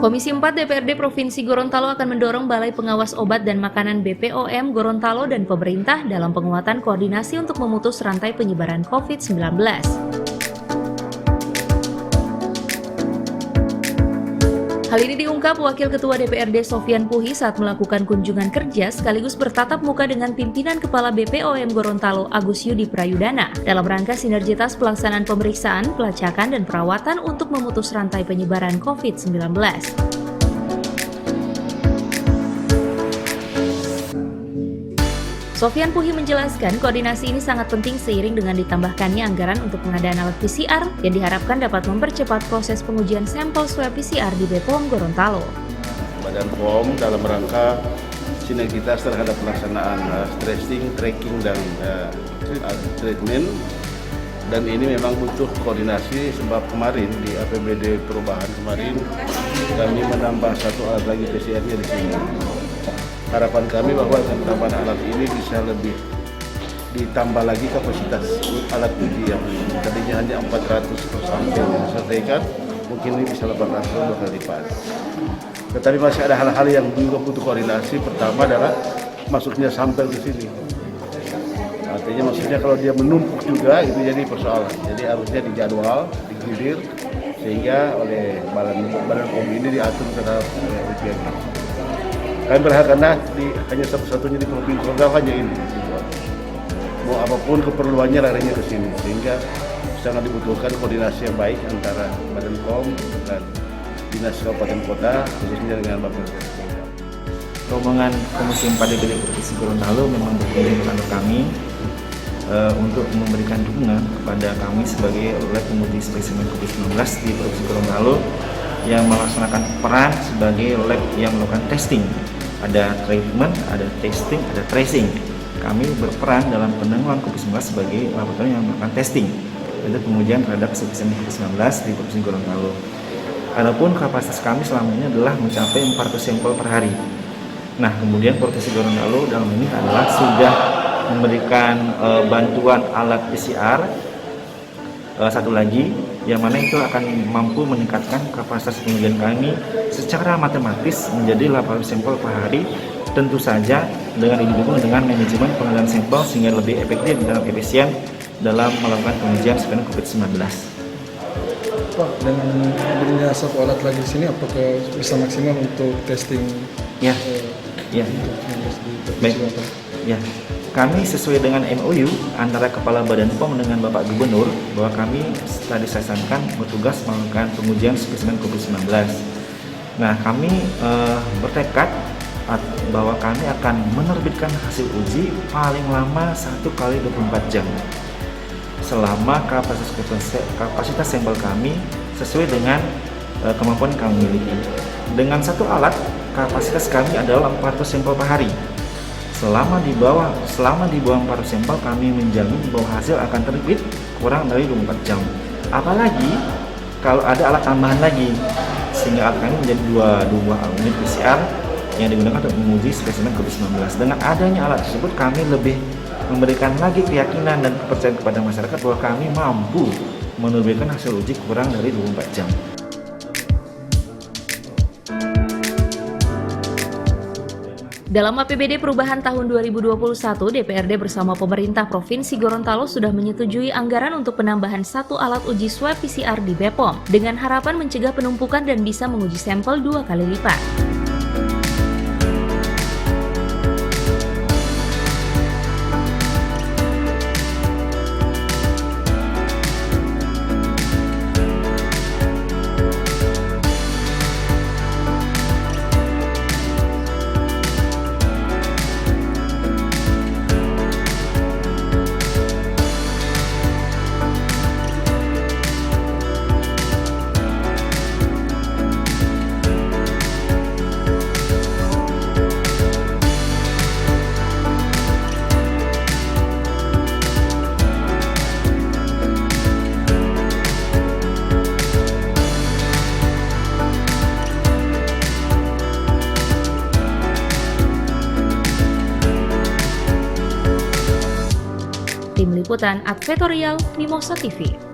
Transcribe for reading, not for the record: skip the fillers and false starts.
Komisi 4 DPRD Provinsi Gorontalo akan mendorong Balai Pengawas Obat dan Makanan BPOM Gorontalo dan pemerintah dalam penguatan koordinasi untuk memutus rantai penyebaran COVID-19. Hal ini diungkap Wakil Ketua DPRD Sofyan Puhi saat melakukan kunjungan kerja sekaligus bertatap muka dengan pimpinan Kepala BPOM Gorontalo Agus Yudi Prayudana dalam rangka sinergitas pelaksanaan pemeriksaan, pelacakan, dan perawatan untuk memutus rantai penyebaran COVID-19. Sofyan Puhi menjelaskan koordinasi ini sangat penting seiring dengan ditambahkannya anggaran untuk pengadaan alat PCR yang diharapkan dapat mempercepat proses pengujian sampel swab PCR di BPOM Gorontalo. Badan POM dalam rangka sinergitas terhadap pelaksanaan tracing, tracking, dan treatment, dan ini memang butuh koordinasi sebab kemarin di APBD perubahan kemarin kami menambah satu alat lagi PCR-nya di sini. Harapan kami bahwa dengan tambahan alat ini bisa lebih ditambah lagi kapasitas alat uji yang tadinya hanya 400 sampel yang diselesaikan, mungkin ini bisa 800 dua kali lipat. Tetapi masih ada hal-hal yang juga butuh koordinasi. Pertama adalah masuknya sampel ke sini. Artinya maksudnya kalau dia menumpuk juga itu jadi persoalan. Jadi harusnya dijadwal, digilir sehingga oleh badan POM ini diatur terhadap BPOM. Kami berharap karena hanya satu-satunya di Provinsi Gorontalo hanya ini. Mau apapun keperluannya larinya ke sini, sehingga sangat dibutuhkan koordinasi yang baik antara Badan POM dan Dinas Kabupaten Kota, khususnya dengan Bapak Presiden. Rombongan Komisi 4 DPRD Provinsi Gorontalo memang berkunjung ke kantor kami untuk memberikan dukungan kepada kami sebagai lab penguji spesimen COVID-19 di Provinsi Gorontalo yang melaksanakan peran sebagai lab yang melakukan testing. Ada treatment, ada testing, ada tracing. Kami berperan dalam penanggulangan COVID-19 sebagai laboratorium yang melakukan testing, yaitu pengujian terhadap spesimen COVID-19 di Provinsi Gorontalo. Adapun kapasitas kami selama ini adalah mencapai 400 sampel per hari. Nah, kemudian Provinsi Gorontalo dalam ini adalah sudah memberikan bantuan alat PCR satu lagi, yang mana itu akan mampu meningkatkan kapasitas pengujian kami secara matematis menjadi 800 sampel per hari, tentu saja dengan didukung dengan manajemen pengadaan sampel sehingga lebih efektif dan efisien dalam melakukan pengujian spesimen COVID-19. Pak, dengan adanya satu alat lagi di sini, apakah bisa maksimal untuk testing? Ya, baik, ya. Kami sesuai dengan MOU antara Kepala Badan POM dengan Bapak Gubernur bahwa kami setelah disarankan bertugas melakukan pengujian spesimen COVID-19. Nah, kami bertekad bahwa kami akan menerbitkan hasil uji paling lama 1 kali 24 jam selama kapasitas sampel kami sesuai dengan kemampuan yang kami miliki. Dengan satu alat, kapasitas kami adalah 400 sampel per hari. Selama di bawah 400 sampel, kami menjamin bahwa hasil akan terbit kurang dari 24 jam. Apalagi kalau ada alat tambahan lagi, sehingga alat kami menjadi dua unit PCR yang digunakan untuk menguji spesimen COVID-19. Dengan adanya alat tersebut, kami lebih memberikan lagi keyakinan dan kepercayaan kepada masyarakat bahwa kami mampu menerbitkan hasil uji kurang dari 24 jam. Dalam APBD perubahan tahun 2021, DPRD bersama pemerintah Provinsi Gorontalo sudah menyetujui anggaran untuk penambahan 1 alat uji swab PCR di BPOM dengan harapan mencegah penumpukan dan bisa menguji sampel 2 kali lipat. Tim Liputan Advertorial Mimosa TV.